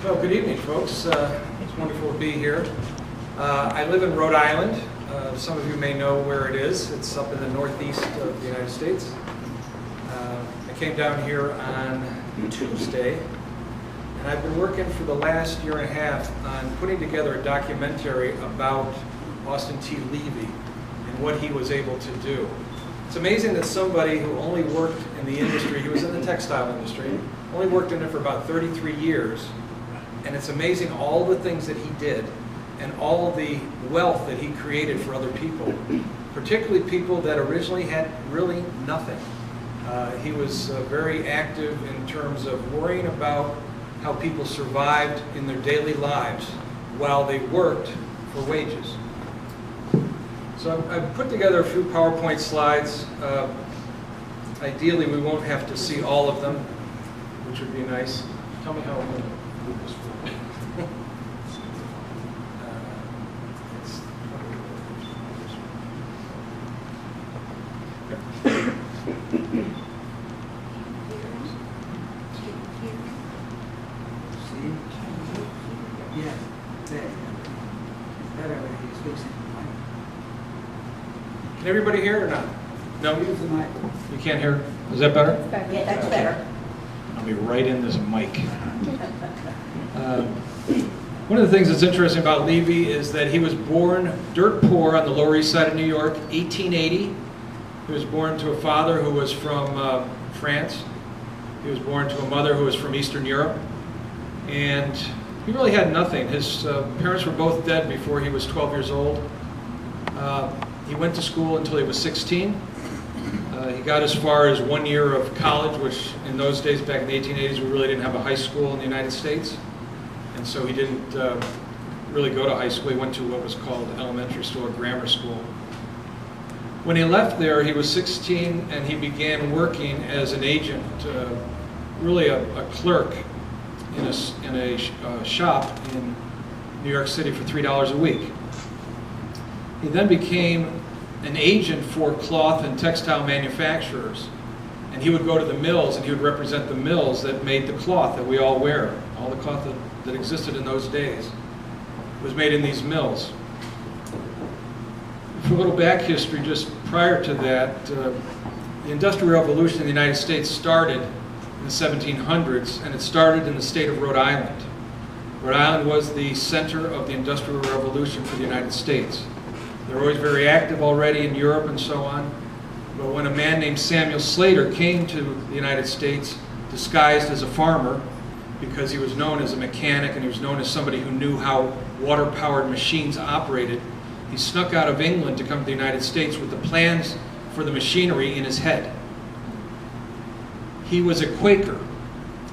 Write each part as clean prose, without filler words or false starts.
Well, good evening, folks. It's wonderful to be here. I live in Rhode Island. Some of you may know where it is. It's up in the northeast of the United States. I came down here on Tuesday, and I've been working for the last year and a half on putting together a documentary about Austin T. Levy and what he was able to do. It's amazing that somebody who only worked in the industry, he was in the textile industry, only worked in it for about 33 years, and it's amazing all the things that he did and all the wealth that he created for other people, particularly people that originally had really nothing. He was very active in terms of worrying about how people survived in their daily lives while they worked for wages. So I've put together a few PowerPoint slides. Ideally, we won't have to see all of them, which would be nice. Tell me how I'm going to move this forward. Can everybody hear or not? No? Use the mic. You can't hear? Is that better? Yeah, that's better. I'll be right in this mic. One of the things that's interesting about Levy is that he was born dirt poor on the Lower East Side of New York, 1880. He was born to a father who was from France. He was born to a mother who was from Eastern Europe. And he really had nothing. His parents were both dead before he was 12 years old. He went to school until he was 16. He got as far as 1 year of college, which in those days, back in the 1880s, we really didn't have a high school in the United States. And so he didn't really go to high school. He went to what was called elementary school or grammar school. When he left there, he was 16 and he began working as an agent, really a clerk in a shop in New York City for $3 a week. He then became an agent for cloth and textile manufacturers, and he would go to the mills and he would represent the mills that made the cloth that we all wear. All the cloth that existed in those days was made in these mills. For a little back history, just prior to that, the Industrial Revolution in the United States started in the 1700s, and it started in the state of Rhode Island. Rhode Island was the center of the Industrial Revolution for the United States. They were always very active already in Europe and so on. But when a man named Samuel Slater came to the United States disguised as a farmer, because he was known as a mechanic and he was known as somebody who knew how water-powered machines operated, he snuck out of England to come to the United States with the plans for the machinery in his head. He was a Quaker.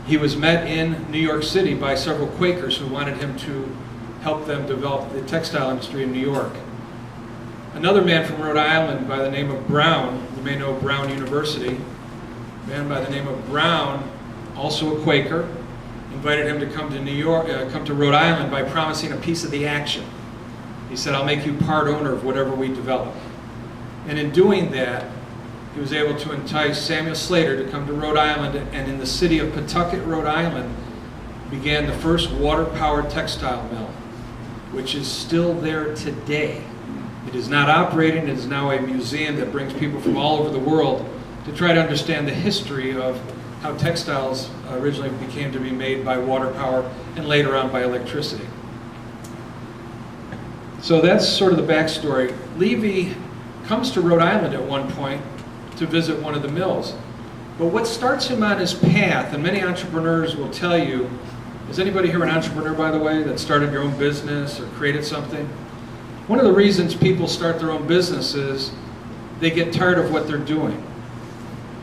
He was met in New York City by several Quakers who wanted him to help them develop the textile industry in New York. Another man from Rhode Island by the name of Brown, you may know Brown University, a man by the name of Brown, also a Quaker, invited him to come to New York, come to Rhode Island by promising a piece of the action. He said, "I'll make you part owner of whatever we develop." And in doing that, he was able to entice Samuel Slater to come to Rhode Island, and in the city of Pawtucket, Rhode Island, began the first water-powered textile mill, which is still there today. It is not operating. It is now a museum that brings people from all over the world to try to understand the history of how textiles originally became to be made by water power and later on by electricity. So that's sort of the backstory. Levy comes to Rhode Island at one point to visit one of the mills. But what starts him on his path, and many entrepreneurs will tell you, is anybody here an entrepreneur, by the way, that started your own business or created something? One of the reasons people start their own business is they get tired of what they're doing.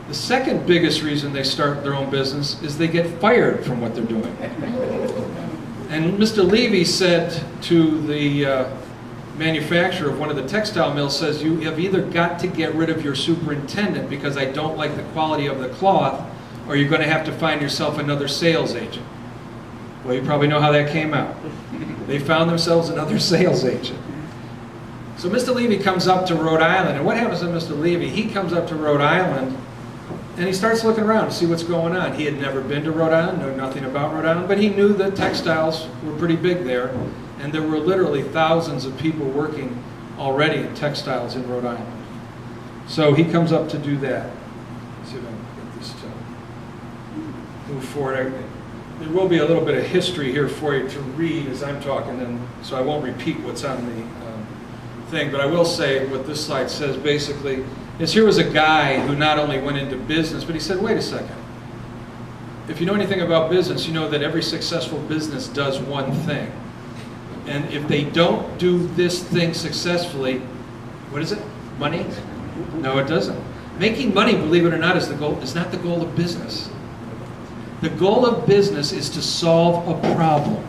The second biggest reason they start their own business is they get fired from what they're doing. And Mr. Levy said to the manufacturer of one of the textile mills, says, "You have either got to get rid of your superintendent because I don't like the quality of the cloth, or you're going to have to find yourself another sales agent." Well, you probably know how that came out. They found themselves another sales agent. So Mr. Levy comes up to Rhode Island, and what happens to Mr. Levy? He comes up to Rhode Island And he starts looking around to see what's going on. He had never been to Rhode Island, knew nothing about Rhode Island, but he knew that textiles were pretty big there, and there were literally thousands of people working already in textiles in Rhode Island. So he comes up to do that. Let's see if I can get this to move forward. There will be a little bit of history here for you to read as I'm talking, and so I won't repeat what's on the thing, but I will say what this slide says basically is here was a guy who not only went into business, but he said, wait a second. If you know anything about business, you know that every successful business does one thing. And if they don't do this thing successfully, what is it? Money? No, it doesn't. Making money, believe it or not, is not the goal of business. The goal of business is to solve a problem.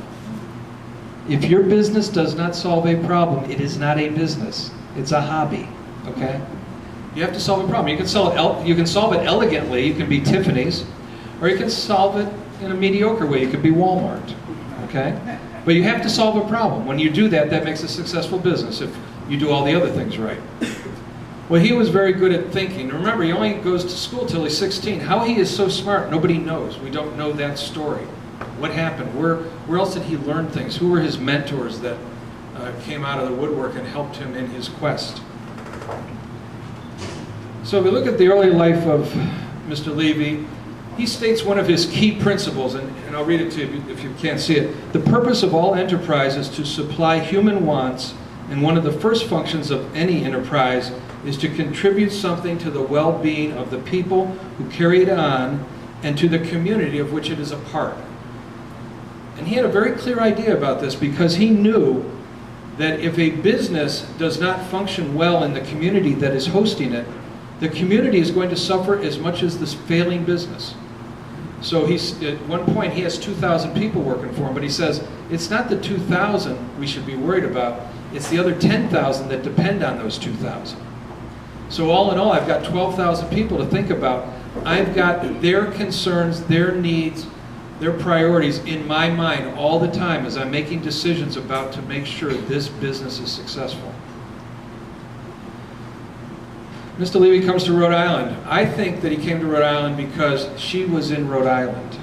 If your business does not solve a problem, it is not a business. It's a hobby, okay? You have to solve a problem. You can solve it elegantly. You can be Tiffany's, or you can solve it in a mediocre way. You could be Walmart, okay? But you have to solve a problem. When you do that, that makes a successful business if you do all the other things right. Well, he was very good at thinking. Remember, he only goes to school till he's 16. How he is so smart, nobody knows. We don't know that story. What happened? Where else did he learn things? Who were his mentors that came out of the woodwork and helped him in his quest? So if we look at the early life of Mr. Levy, he states one of his key principles, and I'll read it to you if you can't see it. The purpose of all enterprise is to supply human wants, and one of the first functions of any enterprise is to contribute something to the well-being of the people who carry it on and to the community of which it is a part. And he had a very clear idea about this because he knew that if a business does not function well in the community that is hosting it, the community is going to suffer as much as this failing business. So at one point he has 2,000 people working for him, but he says, it's not the 2,000 we should be worried about, it's the other 10,000 that depend on those 2,000. So all in all, I've got 12,000 people to think about. I've got their concerns, their needs, their priorities in my mind all the time as I'm making decisions about to make sure this business is successful. Mr. Levy comes to Rhode Island. I think that he came to Rhode Island because she was in Rhode Island.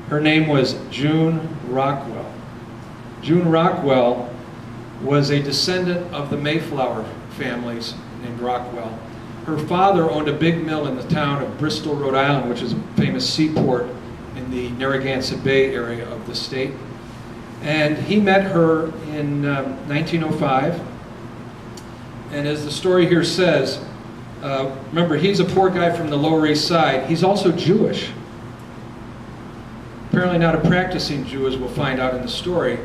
Her name was June Rockwell. June Rockwell was a descendant of the Mayflower families named Rockwell. Her father owned a big mill in the town of Bristol, Rhode Island, which is a famous seaport in the Narragansett Bay area of the state. And he met her in 1905. And as the story here says, remember, he's a poor guy from the Lower East Side. He's also Jewish. Apparently not a practicing Jew, as we'll find out in the story,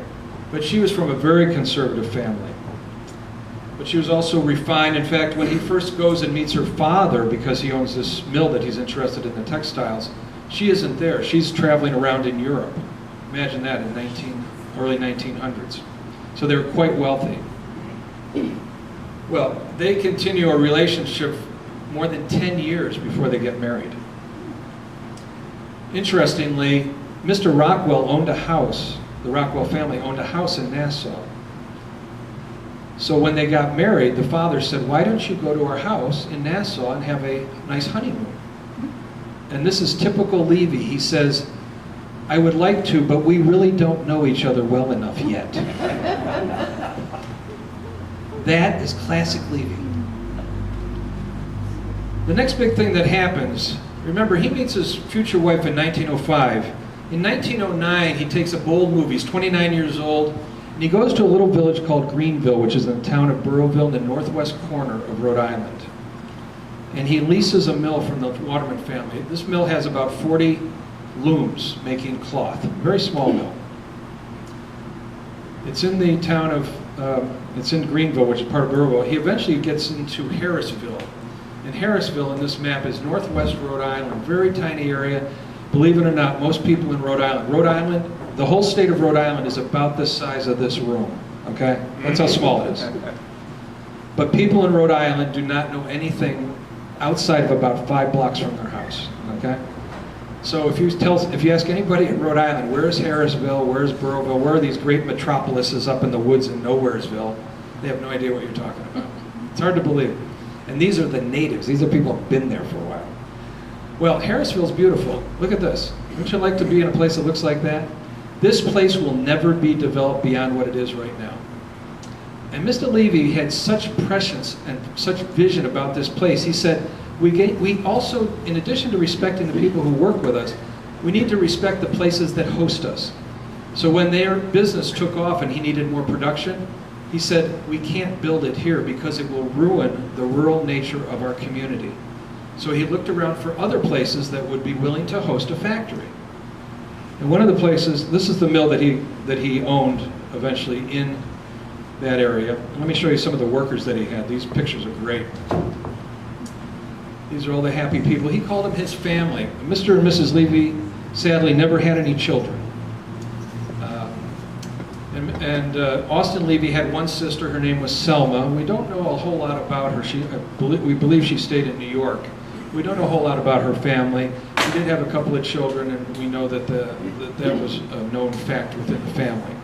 but she was from a very conservative family. But she was also refined. In fact, when he first goes and meets her father, because he owns this mill that he's interested in the textiles, she isn't there. She's traveling around in Europe. Imagine that in early 1900s. So they were quite wealthy. Well, they continue a relationship more than 10 years before they get married. Interestingly, Mr. Rockwell owned a house, the Rockwell family owned a house in Nassau. So when they got married, the father said, why don't you go to our house in Nassau and have a nice honeymoon? And this is typical Levy. He says, I would like to, but we really don't know each other well enough yet. That is classic Levy. The next big thing that happens, remember, he meets his future wife in 1905. In 1909, he takes a bold move. He's 29 years old, and he goes to a little village called Greenville, which is in the town of Burrowville in the northwest corner of Rhode Island. And he leases a mill from the Waterman family. This mill has about 40 looms making cloth, very small mill. It's in the town of, it's in Greenville, which is part of Burrowville. He eventually gets into Harrisville. And Harrisville in this map is northwest Rhode Island, very tiny area. Believe it or not, most people in Rhode Island, the whole state of Rhode Island is about the size of this room, okay? That's how small it is. But people in Rhode Island do not know anything outside of about 5 blocks from their house, okay? So if you ask anybody in Rhode Island, where's Harrisville, where's Burrowville, where are these great metropolises up in the woods in Nowheresville, they have no idea what you're talking about. It's hard to believe. And these are the natives. These are people who have been there for a while. Well, Harrisville's beautiful. Look at this. Wouldn't you like to be in a place that looks like that? This place will never be developed beyond what it is right now. And Mr. Levy had such prescience and such vision about this place. He said, we also, in addition to respecting the people who work with us, we need to respect the places that host us. So when their business took off and he needed more production, he said, we can't build it here because it will ruin the rural nature of our community. So he looked around for other places that would be willing to host a factory. And one of the places, this is the mill that he owned eventually in that area. Let me show you some of the workers that he had. These pictures are great. These are all the happy people. He called them his family. Mr. and Mrs. Levy sadly never had any children. Austin Levy had one sister. Her name was Selma. We don't know a whole lot about her. We believe she stayed in New York. We don't know a whole lot about her family. She did have a couple of children, and we know that that was a known fact within the family.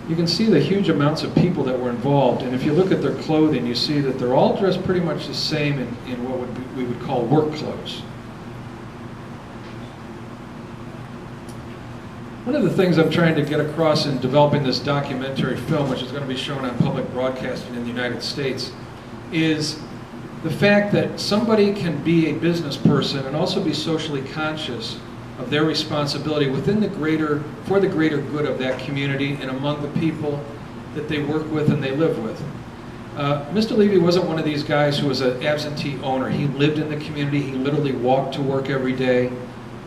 You can see the huge amounts of people that were involved, and if you look at their clothing, you see that they're all dressed pretty much the same in what we would call work clothes. One of the things I'm trying to get across in developing this documentary film, which is going to be shown on public broadcasting in the United States, is the fact that somebody can be a business person and also be socially conscious of their responsibility within for the greater good of that community and among the people that they work with and they live with. Mr. Levy wasn't one of these guys who was an absentee owner. He lived in the community. He literally walked to work every day.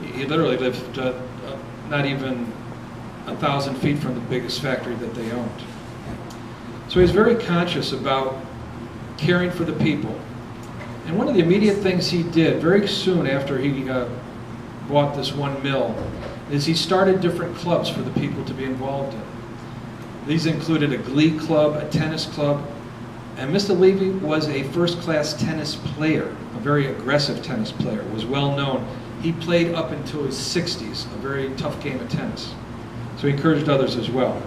He literally lived not even 1,000 feet from the biggest factory that they owned. So he's very conscious about caring for the people. And one of the immediate things he did very soon after he bought this one mill is he started different clubs for the people to be involved in. These included a glee club, a tennis club, and Mr. Levy was a first-class tennis player, a very aggressive tennis player, was well known. He played up until his 60s, a very tough game of tennis. So he encouraged others as well.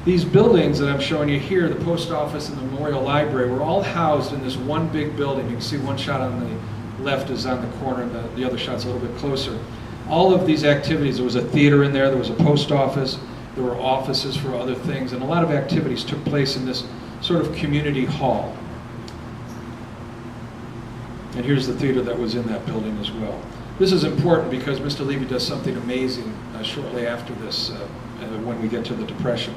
These buildings that I'm showing you here, the post office and the Memorial Library, were all housed in this one big building. You can see one shot on the left is on the corner, and the other shot's a little bit closer. All of these activities, there was a theater in there was a post office, there were offices for other things, and a lot of activities took place in this sort of community hall. And here's the theater that was in that building as well. This is important because Mr. Levy does something amazing shortly after this when we get to the Depression.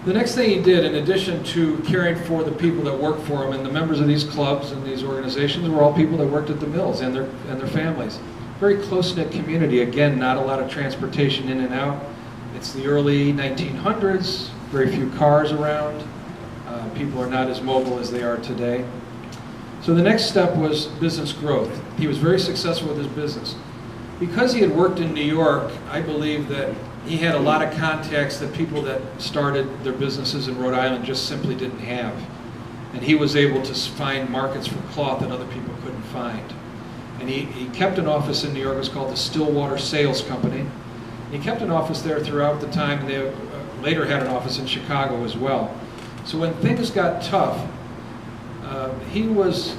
The next thing he did, in addition to caring for the people that work for him, and the members of these clubs and these organizations were all people that worked at the mills and their families. Very close-knit community. Again, not a lot of transportation in and out. It's the early 1900s, very few cars around. People are not as mobile as they are today. So the next step was business growth. He was very successful with his business. Because he had worked in New York, I believe that he had a lot of contacts that people that started their businesses in Rhode Island just simply didn't have. And he was able to find markets for cloth that other people couldn't find. And he kept an office in New York. It was called the Stillwater Sales Company. He kept an office there throughout the time, and they later had an office in Chicago as well. So when things got tough, he was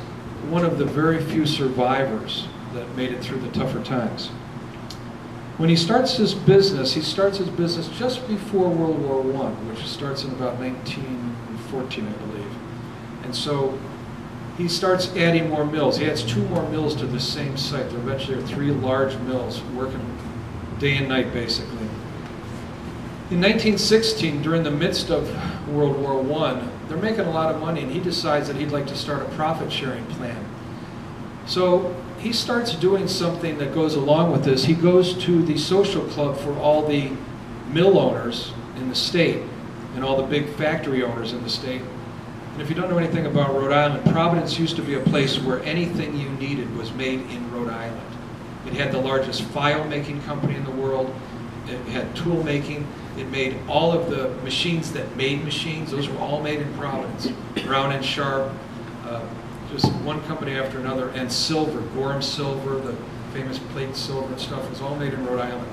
one of the very few survivors that made it through the tougher times. When he starts his business just before World War I, which starts in about 1914, I believe. And so he starts adding more mills. He adds 2 more mills to the same site. There eventually are 3 large mills working day and night, basically. In 1916, during the midst of World War I, they're making a lot of money, and he decides that he'd like to start a profit-sharing plan. So he starts doing something that goes along with this. He goes to the social club for all the mill owners in the state and all the big factory owners in the state. And if you don't know anything about Rhode Island, Providence used to be a place where anything you needed was made in Rhode Island. It had the largest file-making company in the world. It had tool making. It made all of the machines that made machines. Those were all made in Providence. Brown and Sharp, just one company after another. And silver, Gorham silver, the famous plate silver and stuff, was all made in Rhode Island.